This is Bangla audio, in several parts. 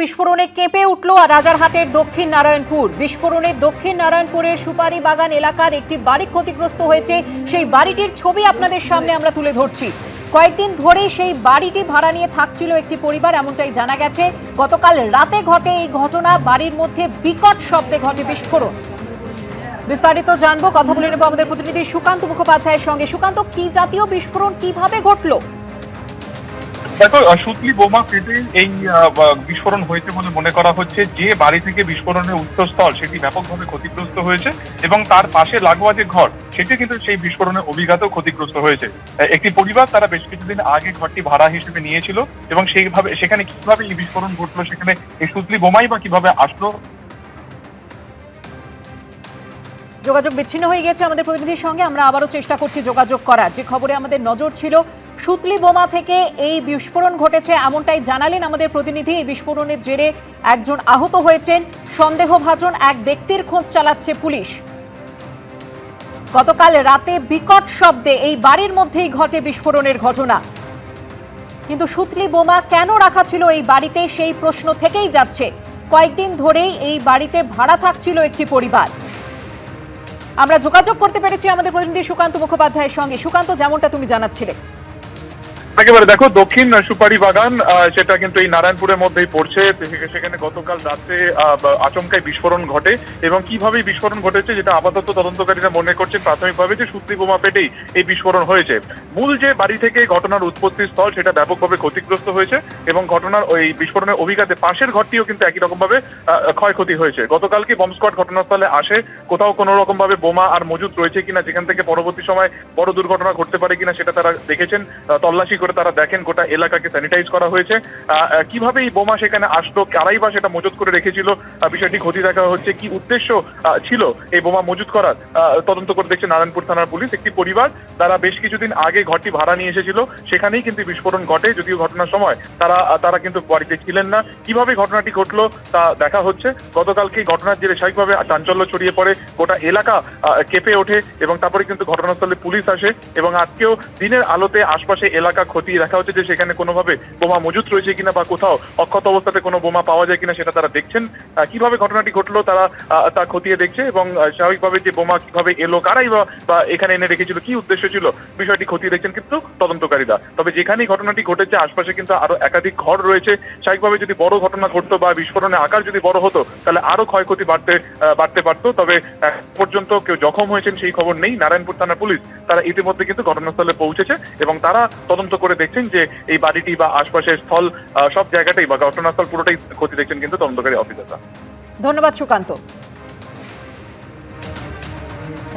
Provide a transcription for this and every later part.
বিস্ফোরণে কেঁপে উঠল রাজারহাটের দক্ষিণ নারায়ণপুর। বিস্ফোরণে দক্ষিণ নারায়ণপুরের সুপারি বাগান এলাকার একটি বাড়ি ক্ষতিগ্রস্ত হয়েছে। সেই বাড়িটির ছবি আপনাদের সামনে আমরা তুলে ধরছি। কয়েকদিন ধরেই সেই বাড়িটি ভাড়া নিয়ে থাকছিল একটি পরিবার, এমনটাই জানা গেছে। গতকাল রাতে ঘটে এই ঘটনা। বাড়ির মধ্যে বিকট শব্দে ঘটে বিস্ফোরণ। বিস্তারিত জানবো, কথা বলে নেব আমাদের প্রতিনিধি সুকান্ত মুখোপাধ্যায়ের সঙ্গে। সুকান্ত, কি জাতীয় বিস্ফোরণ, কিভাবে ঘটলো? দেখো, সুতলি বোমা ফেটে এই বিস্ফোরণ হয়েছে বলে মনে করা হচ্ছে। যে বাড়ি থেকে বিস্ফোরণের উৎসস্থল সেটি ব্যাপকভাবে ক্ষতিগ্রস্ত হয়েছে এবং তার পাশে লাগোয়া যে ঘর সেটি কিন্তু সেই বিস্ফোরণের অভিঘাতেও ক্ষতিগ্রস্ত হয়েছে। একটি পরিবার তারা বেশ কিছুদিন আগে ঘরটি ভাড়া হিসেবে নিয়েছিল এবং সেইভাবে সেখানে কিভাবে এই বিস্ফোরণ ঘটলো, সেখানে এই সুতলি বোমাই বা কিভাবে আসলো। যোগাযোগ বিচ্ছিন্ন হয়ে গেছে আমাদের প্রতিনিধির সঙ্গে। আমরা আবারও চেষ্টা করছি যোগাযোগ করার। যে খবরে আমাদের নজর ছিল, সুতলি বোমা থেকে এই বিস্ফোরণ ঘটেছে এমনটাই জানালেন আমাদের প্রতিনিধি। এই বিস্ফোরণের জেরে একজন আহত হয়েছেন। সন্দেহভাজন এক ব্যক্তির খোঁজ চালাচ্ছে পুলিশ। গতকাল রাতে বিকট শব্দে এই বাড়ির মধ্যেই ঘটে বিস্ফোরণের ঘটনা। কিন্তু সুতলি বোমা কেন রাখা ছিল এই বাড়িতে, সেই প্রশ্ন থেকেই যাচ্ছে। কয়েকদিন ধরেই এই বাড়িতে ভাড়া থাকছিল একটি পরিবার। আমরা যোগাযোগ করতে পেরেছি আমাদের প্রতিনিধি সুকান্ত মুখোপাধ্যায়ের সঙ্গে। সুকান্ত, যেমনটা তুমি জানাচ্ছিলে, একেবারে দেখো, দক্ষিণ সুপারি বাগান সেটা কিন্তু এই নারায়ণপুরের মধ্যেই পড়ছে। সেখানে গতকাল রাতে আচমকায় বিস্ফোরণ ঘটে এবং কিভাবে বিস্ফোরণ ঘটেছে যেটা আপাতত তদন্তকারীরা মনে করছেন প্রাথমিকভাবে যে সুতলি বোমা পেটেই এই বিস্ফোরণ হয়েছে। মূল যে বাড়ি থেকে ঘটনার উৎপত্তি স্থল সেটা ব্যাপকভাবে ক্ষতিগ্রস্ত হয়েছে এবং ঘটনার ওই বিস্ফোরণের অভিঘাতে পাশের ঘরটিও কিন্তু একই রকম ভাবে ক্ষয়ক্ষতি হয়েছে। গতকালকে বম্ব স্কোয়াড ঘটনাস্থলে আসে। কোথাও কোনো রকম ভাবে বোমা আর মজুদ রয়েছে কিনা, যেখান থেকে পরবর্তী সময় বড় দুর্ঘটনা ঘটতে পারে কিনা সেটা তারা দেখেছেন। তল্লাশি করে তারা দেখেন গোটা এলাকাকে স্যানিটাইজ করা হয়েছে। কিভাবে এই বোমা সেখানে আসলো, কারাই বা সেটা মজুত করে রেখেছিল, বিষয়টি খতিয়ে দেখা হচ্ছে। কি উদ্দেশ্য ছিল এই বোমা মজুত করার, তদন্ত করে দেখছে নারায়ণপুর থানার পুলিশ। একটি পরিবার তারা বেশ কিছুদিন আগে ঘরটি ভাড়া নিয়ে এসেছিল, সেখানেই কিন্তু বিস্ফোরণ ঘটে। যদিও ঘটনার সময় তারা কিন্তু বাড়িতে ছিলেন না। কিভাবে ঘটনাটি ঘটলো তা দেখা হচ্ছে। গতকালকে ঘটনার জেরে স্বাভাবিকভাবে চাঞ্চল্য ছড়িয়ে পড়ে, গোটা এলাকা কেঁপে ওঠে এবং তারপরে কিন্তু ঘটনাস্থলে পুলিশ আসে এবং আজকেও দিনের আলোতে আশপাশে এলাকা খতিয়ে দেখা হচ্ছে যে সেখানে কোনোভাবে বোমা মজুত রয়েছে কিনা বা কোথাও অক্ষত অবস্থাতে কোনো বোমা পাওয়া যায় কিনা সেটা তারা দেখছেন। কিভাবে ঘটনাটি ঘটলো তারা তা খতিয়ে দেখছে এবং স্বাভাবিকভাবে যে বোমা কিভাবে এলো, কারাই বা এখানে এনে রেখেছিল, কি উদ্দেশ্য ছিল, বিষয়টি খতিয়ে দেখছেন কিন্তু তদন্তকারীরা। তবে যেখানেই ঘটনাটি ঘটেছে আশপাশে কিন্তু আরো একাধিক ঘর রয়েছে। স্বাভাবিকভাবে যদি বড় ঘটনা ঘটতো বা বিস্ফোরণের আকার যদি বড় হতো তাহলে আরো ক্ষয়ক্ষতি বাড়তে পারতো। তবে পর্যন্ত কেউ জখম হয়েছেন সেই খবর নেই। নারায়ণপুর থানার পুলিশ তারা ইতিমধ্যে কিন্তু ঘটনাস্থলে পৌঁছেছে এবং তারা তদন্ত করে দেখছেন যে এই বাড়িটি বা আশপাশের স্থল সব জায়গাটাই বা ঘটনাস্থল পুরোটাই খতিয়ে দেখছেন কিন্তু তদন্তকারী অফিসাররা। ধন্যবাদ সুকান্ত।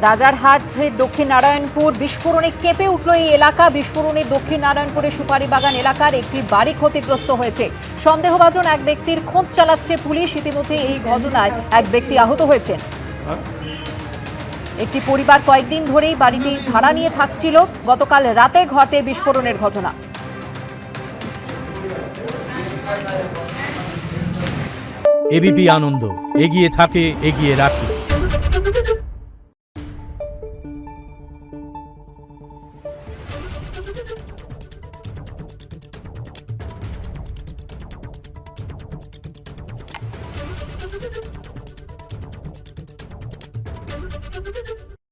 রাজারহাট দক্ষিণ নারায়ণপুর, বিস্ফোরণে কেঁপে উঠল এই এলাকা। বিস্ফোরণে দক্ষিণ নারায়ণপুরের সুপারি বাগান এলাকার একটি বাড়ি ক্ষতিগ্রস্ত হয়েছে। সন্দেহভাজন এক ব্যক্তির খোঁজ চালাচ্ছে পুলিশ। ইতিমধ্যে এই ঘটনায় এক ব্যক্তি আহত হয়েছেন। একটি পরিবার কয়েকদিন ধরেই বাড়িটি ভাড়া নিয়ে থাকছিল। গতকাল রাতে ঘটে বিস্ফোরণের ঘটনা। এবিপি আনন্দ, এগিয়ে থাকে, এগিয়ে রাখে।